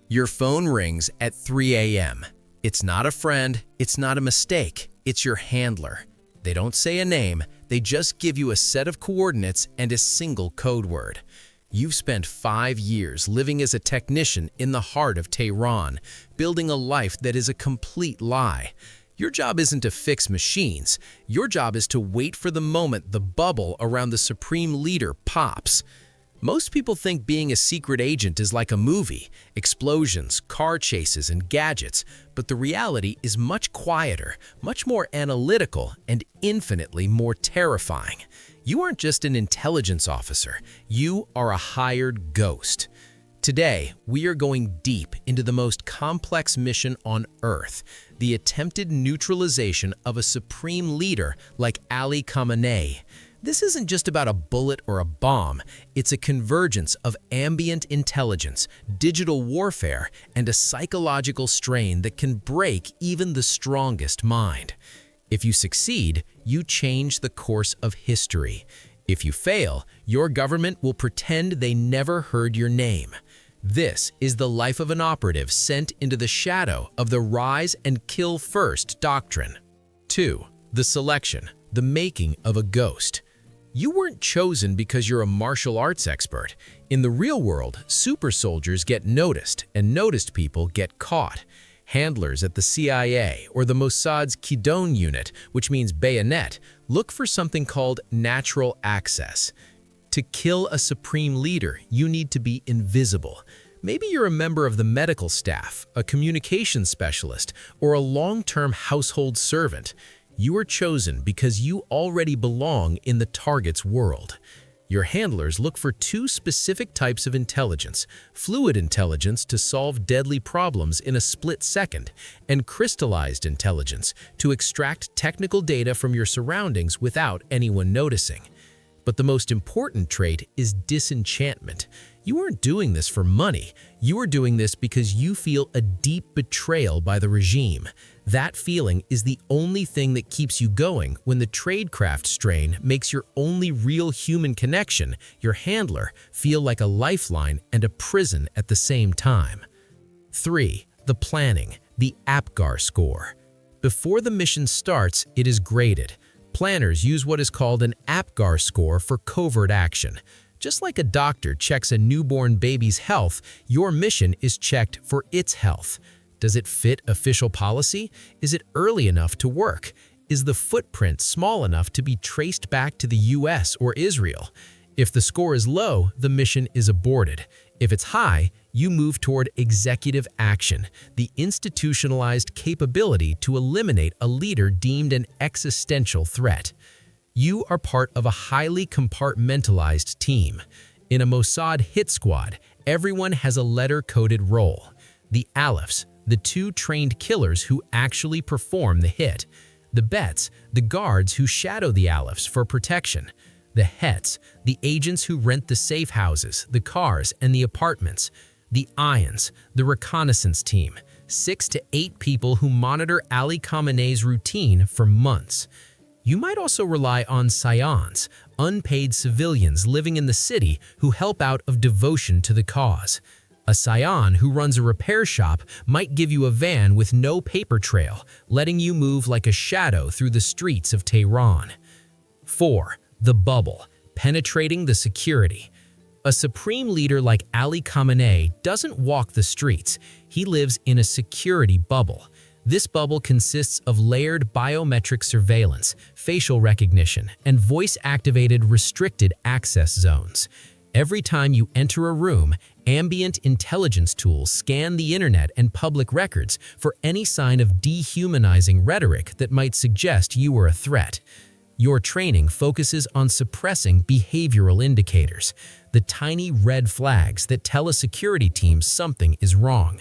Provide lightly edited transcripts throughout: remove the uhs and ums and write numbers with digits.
Your phone rings at 3 a.m. It's not a friend, it's not a mistake, it's your handler. They don't say a name, they just give you a set of coordinates and a single code word. You've spent 5 years living as a technician in the heart of Tehran, building a life that is a complete lie. Your job isn't to fix machines. Your job is to wait for the moment the bubble around the supreme leader pops. Most people think being a secret agent is like a movie, explosions, car chases, and gadgets, but the reality is much quieter, much more analytical, and infinitely more terrifying. You aren't just an intelligence officer, you are a hired ghost. Today, we are going deep into the most complex mission on Earth, the attempted neutralization of a supreme leader like Ali Khamenei. This isn't just about a bullet or a bomb, it's a convergence of ambient intelligence, digital warfare, and a psychological strain that can break even the strongest mind. If you succeed, you change the course of history. If you fail, your government will pretend they never heard your name. This is the life of an operative sent into the shadow of the rise and kill first doctrine. 2. The selection, the making of a ghost. You weren't chosen because you're a martial arts expert. In the real world, super soldiers get noticed, and noticed people get caught. Handlers at the CIA or the Mossad's Kidon unit, which means bayonet, look for something called natural access. To kill a supreme leader, you need to be invisible. Maybe you're a member of the medical staff, a communications specialist, or a long-term household servant. You are chosen because you already belong in the target's world. Your handlers look for 2 specific types of intelligence: fluid intelligence to solve deadly problems in a split second, and crystallized intelligence to extract technical data from your surroundings without anyone noticing. But the most important trait is disenchantment. You aren't doing this for money. You are doing this because you feel a deep betrayal by the regime. That feeling is the only thing that keeps you going when the tradecraft strain makes your only real human connection, your handler, feel like a lifeline and a prison at the same time. 3. The planning, the APGAR score. Before the mission starts, it is graded. Planners use what is called an APGAR score for covert action. Just like a doctor checks a newborn baby's health, your mission is checked for its health. Does it fit official policy? Is it early enough to work? Is the footprint small enough to be traced back to the US or Israel? If the score is low, the mission is aborted. If it's high, you move toward executive action, the institutionalized capability to eliminate a leader deemed an existential threat. You are part of a highly compartmentalized team. In a Mossad hit squad, everyone has a letter-coded role. The Aleph, the 2 trained killers who actually perform the hit. The Bets, the guards who shadow the Alephs for protection. The Hets, the agents who rent the safe houses, the cars, and the apartments. The Ions, the reconnaissance team, 6 to 8 people who monitor Ali Khamenei's routine for months. You might also rely on scions, unpaid civilians living in the city who help out of devotion to the cause. A scion who runs a repair shop might give you a van with no paper trail, letting you move like a shadow through the streets of Tehran. 4. The bubble, penetrating the security. A supreme leader like Ali Khamenei doesn't walk the streets. He lives in a security bubble. This bubble consists of layered biometric surveillance, facial recognition, and voice-activated restricted access zones. Every time you enter a room, ambient intelligence tools scan the internet and public records for any sign of dehumanizing rhetoric that might suggest you are a threat. Your training focuses on suppressing behavioral indicators, the tiny red flags that tell a security team something is wrong.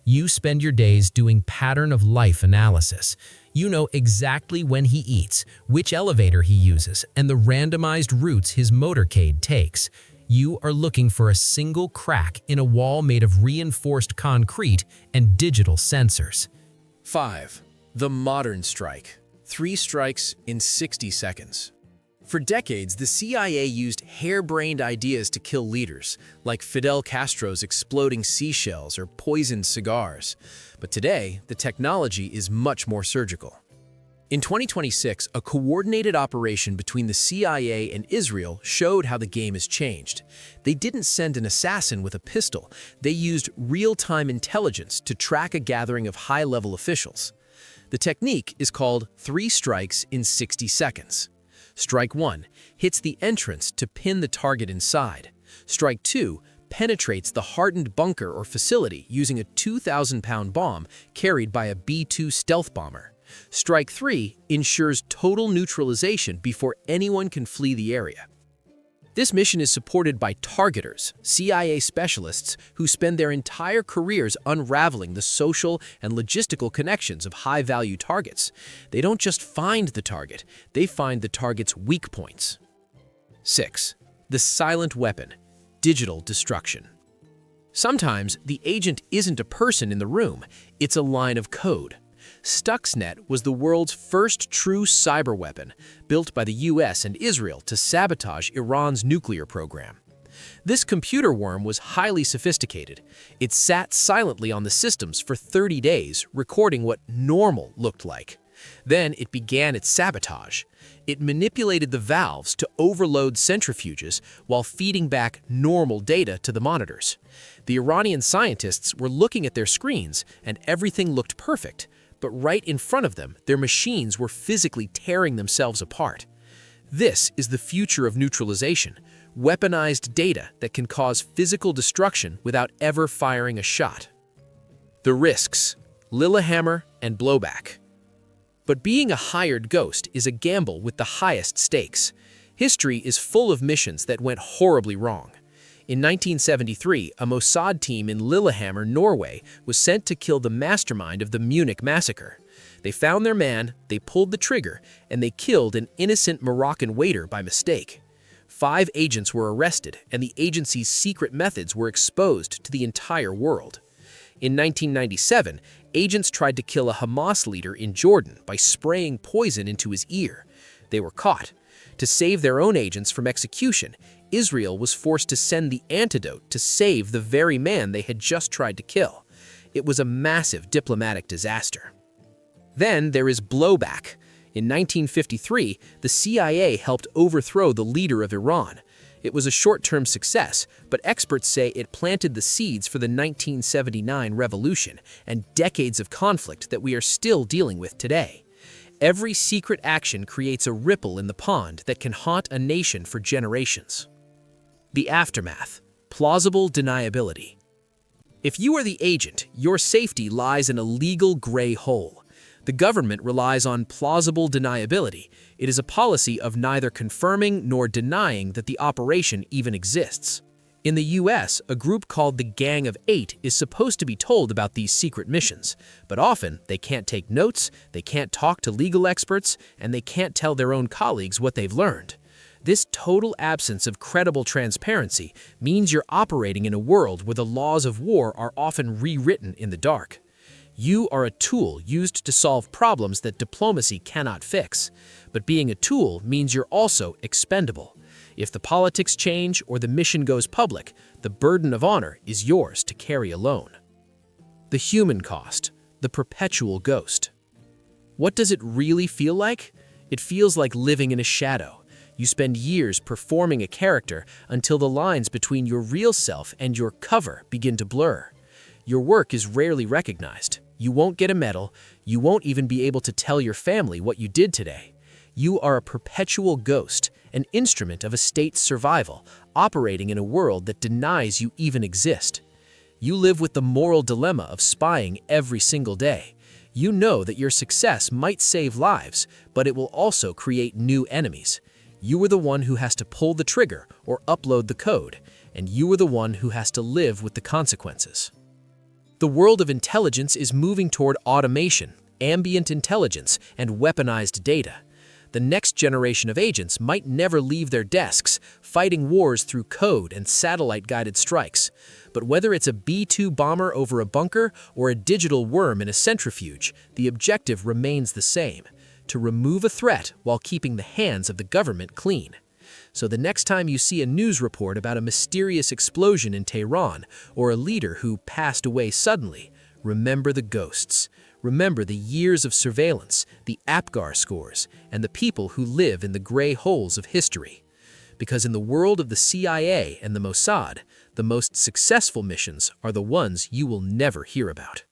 You spend your days doing pattern-of-life analysis. You know exactly when he eats, which elevator he uses, and the randomized routes his motorcade takes. You are looking for a single crack in a wall made of reinforced concrete and digital sensors. 5. The modern strike. 3 strikes in 60 seconds. For decades, the CIA used harebrained ideas to kill leaders, like Fidel Castro's exploding seashells or poisoned cigars. But today, the technology is much more surgical. In 2026, a coordinated operation between the CIA and Israel showed how the game has changed. They didn't send an assassin with a pistol. They used real-time intelligence to track a gathering of high-level officials. The technique is called 3 strikes in 60 seconds. Strike 1 hits the entrance to pin the target inside. Strike 2 penetrates the hardened bunker or facility using a 2,000-pound bomb carried by a B-2 stealth bomber. Strike 3 ensures total neutralization before anyone can flee the area. This mission is supported by targeters, CIA specialists who spend their entire careers unraveling the social and logistical connections of high-value targets. They don't just find the target, they find the target's weak points. 6. The silent weapon, digital destruction. Sometimes the agent isn't a person in the room, it's a line of code. Stuxnet was the world's first true cyber weapon, built by the US and Israel to sabotage Iran's nuclear program. This computer worm was highly sophisticated. It sat silently on the systems for 30 days, recording what normal looked like. Then it began its sabotage. It manipulated the valves to overload centrifuges while feeding back normal data to the monitors. The Iranian scientists were looking at their screens, and everything looked perfect. But right in front of them, their machines were physically tearing themselves apart. This is the future of neutralization, weaponized data that can cause physical destruction without ever firing a shot. The risks: Lillehammer and blowback. But being a hired ghost is a gamble with the highest stakes. History is full of missions that went horribly wrong. In 1973, a Mossad team in Lillehammer, Norway, was sent to kill the mastermind of the Munich massacre. They found their man, they pulled the trigger, and they killed an innocent Moroccan waiter by mistake. 5 agents were arrested, and the agency's secret methods were exposed to the entire world. In 1997, agents tried to kill a Hamas leader in Jordan by spraying poison into his ear. They were caught. To save their own agents from execution, Israel was forced to send the antidote to save the very man they had just tried to kill. It was a massive diplomatic disaster. Then there is blowback. In 1953, the CIA helped overthrow the leader of Iran. It was a short-term success, but experts say it planted the seeds for the 1979 revolution and decades of conflict that we are still dealing with today. Every secret action creates a ripple in the pond that can haunt a nation for generations. The aftermath: plausible deniability. If you are the agent, your safety lies in a legal gray hole. The government relies on plausible deniability. It is a policy of neither confirming nor denying that the operation even exists. In the US, a group called the Gang of 8 is supposed to be told about these secret missions, but often they can't take notes, they can't talk to legal experts, and they can't tell their own colleagues what they've learned. This total absence of credible transparency means you're operating in a world where the laws of war are often rewritten in the dark. You are a tool used to solve problems that diplomacy cannot fix. But being a tool means you're also expendable. If the politics change or the mission goes public, the burden of honor is yours to carry alone. The human cost, the perpetual ghost. What does it really feel like? It feels like living in a shadow. You spend years performing a character until the lines between your real self and your cover begin to blur. Your work is rarely recognized. You won't get a medal. You won't even be able to tell your family what you did today. You are a perpetual ghost, an instrument of a state's survival, operating in a world that denies you even exist. You live with the moral dilemma of spying every single day. You know that your success might save lives, but it will also create new enemies. You are the one who has to pull the trigger or upload the code, and you are the one who has to live with the consequences. The world of intelligence is moving toward automation, ambient intelligence, and weaponized data. The next generation of agents might never leave their desks, fighting wars through code and satellite-guided strikes. But whether it's a B-2 bomber over a bunker or a digital worm in a centrifuge, the objective remains the same: to remove a threat while keeping the hands of the government clean. So the next time you see a news report about a mysterious explosion in Tehran or a leader who passed away suddenly, remember the ghosts. Remember the years of surveillance, the APGAR scores, and the people who live in the gray holes of history. Because in the world of the CIA and the Mossad, the most successful missions are the ones you will never hear about.